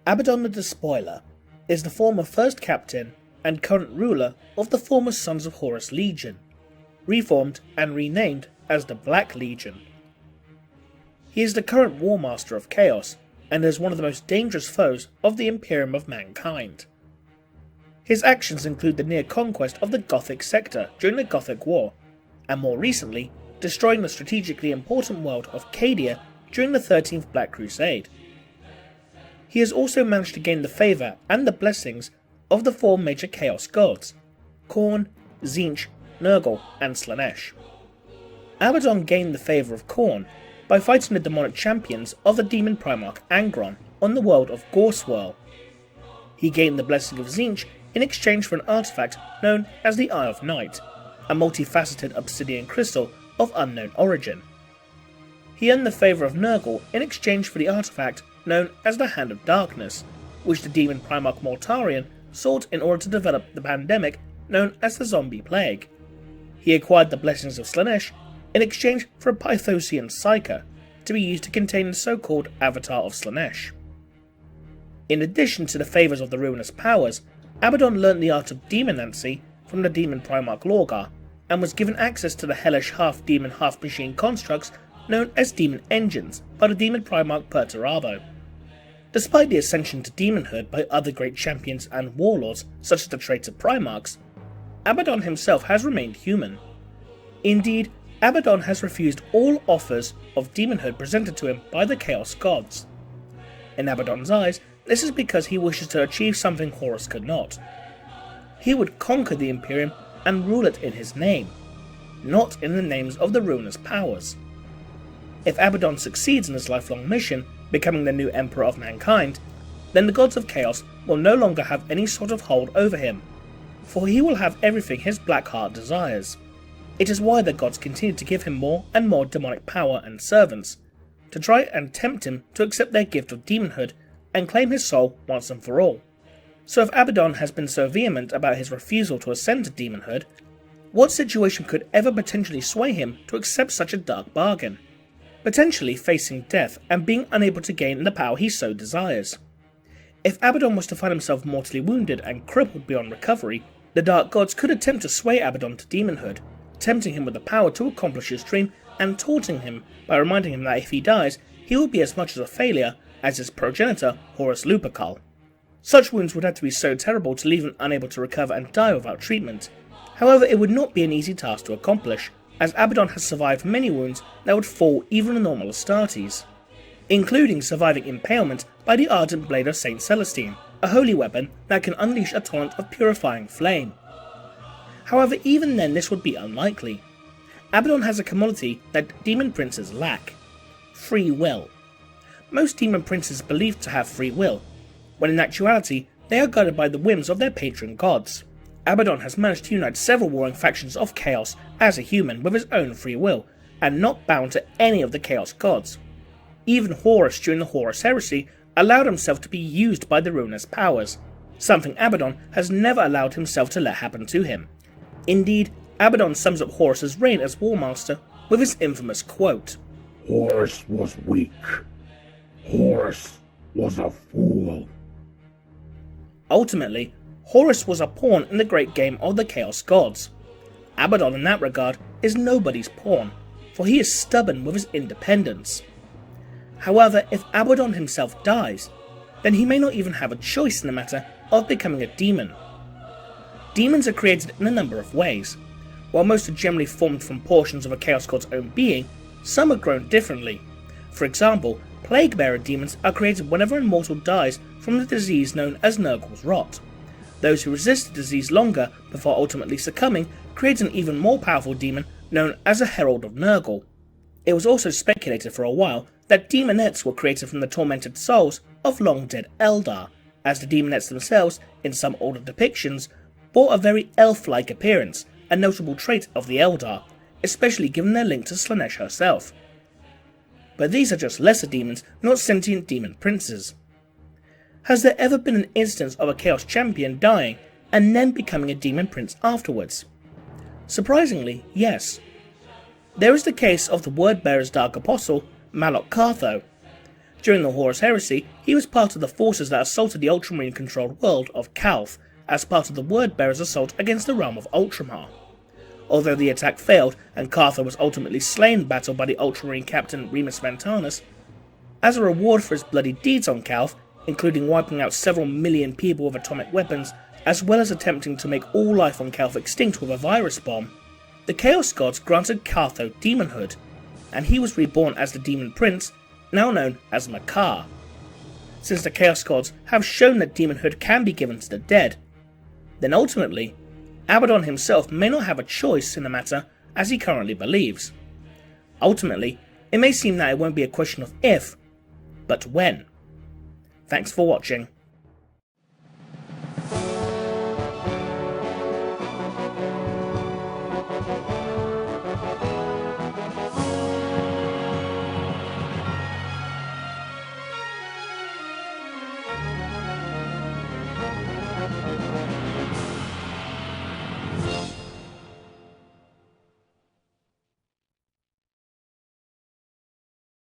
Abaddon the Despoiler is the former first captain and current ruler of the former Sons of Horus Legion, reformed and renamed as the Black Legion. He is the current warmaster of Chaos and is one of the most dangerous foes of the Imperium of Mankind. His actions include the near conquest of the Gothic sector during the Gothic War, and more recently, destroying the strategically important world of Cadia during the 13th Black Crusade. He has also managed to gain the favour and the blessings of the four major Chaos gods, Khorne, Tzeentch, Nurgle and Slaanesh. Abaddon gained the favour of Khorne by fighting the demonic champions of the demon Primarch Angron on the world of Gorswirl. He gained the blessing of Tzeentch in exchange for an artifact known as the Eye of Night, a multifaceted obsidian crystal of unknown origin. He earned the favour of Nurgle in exchange for the artifact known as the Hand of Darkness, which the demon Primarch Mortarion sought in order to develop the pandemic known as the Zombie Plague. He acquired the blessings of Slaanesh in exchange for a Pythosian Psyker to be used to contain the so-called Avatar of Slaanesh. In addition to the favours of the Ruinous Powers, Abaddon learnt the art of demonancy from the demon Primarch Lorgar, and was given access to the hellish half-demon half-machine constructs known as Demon Engines by the demon Primarch Perturabo. Despite the ascension to demonhood by other great champions and warlords such as the traitor Primarchs, Abaddon himself has remained human. Indeed, Abaddon has refused all offers of demonhood presented to him by the Chaos Gods. In Abaddon's eyes, this is because he wishes to achieve something Horus could not. He would conquer the Imperium and rule it in his name, not in the names of the Ruinous Powers. If Abaddon succeeds in his lifelong mission, becoming the new Emperor of Mankind, then the gods of Chaos will no longer have any sort of hold over him, for he will have everything his black heart desires. It is why the gods continue to give him more and more demonic power and servants, to try and tempt him to accept their gift of demonhood and claim his soul once and for all. So if Abaddon has been so vehement about his refusal to ascend to demonhood, what situation could ever potentially sway him to accept such a dark bargain? Potentially facing death and being unable to gain the power he so desires. If Abaddon was to find himself mortally wounded and crippled beyond recovery, the dark gods could attempt to sway Abaddon to demonhood, tempting him with the power to accomplish his dream and taunting him by reminding him that if he dies, he will be as much as a failure as his progenitor Horus Lupercal. Such wounds would have to be so terrible to leave him unable to recover and die without treatment. However, it would not be an easy task to accomplish, as Abaddon has survived many wounds that would fall even a normal Astartes, including surviving impalement by the ardent blade of Saint Celestine, a holy weapon that can unleash a torrent of purifying flame. However, even then this would be unlikely. Abaddon has a commodity that demon princes lack: free will. Most demon princes are believed to have free will, when in actuality they are guided by the whims of their patron gods. Abaddon has managed to unite several warring factions of Chaos as a human with his own free will, and not bound to any of the Chaos gods. Even Horus during the Horus Heresy allowed himself to be used by the Ruinous Powers, something Abaddon has never allowed himself to let happen to him. Indeed, Abaddon sums up Horus's reign as Warmaster with his infamous quote, "Horus was weak. Horus was a fool." Ultimately, Horus was a pawn in the great game of the Chaos Gods. Abaddon in that regard is nobody's pawn, for he is stubborn with his independence. However, if Abaddon himself dies, then he may not even have a choice in the matter of becoming a demon. Demons are created in a number of ways. While most are generally formed from portions of a Chaos God's own being, some are grown differently. For example, Plague-bearer demons are created whenever a mortal dies from the disease known as Nurgle's Rot. Those who resist the disease longer before ultimately succumbing create an even more powerful demon known as a Herald of Nurgle. It was also speculated for a while that demonettes were created from the tormented souls of long-dead Eldar, as the demonettes themselves, in some older depictions, bore a very elf-like appearance, a notable trait of the Eldar, especially given their link to Slaanesh herself. But these are just lesser demons, not sentient demon princes. Has there ever been an instance of a Chaos champion dying and then becoming a demon prince afterwards? Surprisingly, yes. There is the case of the Word-bearer's Dark Apostle, Malok Cartho. During the Horus Heresy, he was part of the forces that assaulted the Ultramarine-controlled world of Calth as part of the Word-Bearer's assault against the realm of Ultramar. Although the attack failed and Cartho was ultimately slain in battle by the Ultramarine captain Remus Ventanus, as a reward for his bloody deeds on Calth, including wiping out several million people with atomic weapons, as well as attempting to make all life on Calth extinct with a virus bomb, the Chaos Gods granted Cartho Daemonhood, and he was reborn as the Daemon Prince, now known as Makar. Since the Chaos Gods have shown that Daemonhood can be given to the dead, then ultimately, Abaddon himself may not have a choice in the matter as he currently believes. Ultimately, it may seem that it won't be a question of if, but when. Thanks for watching.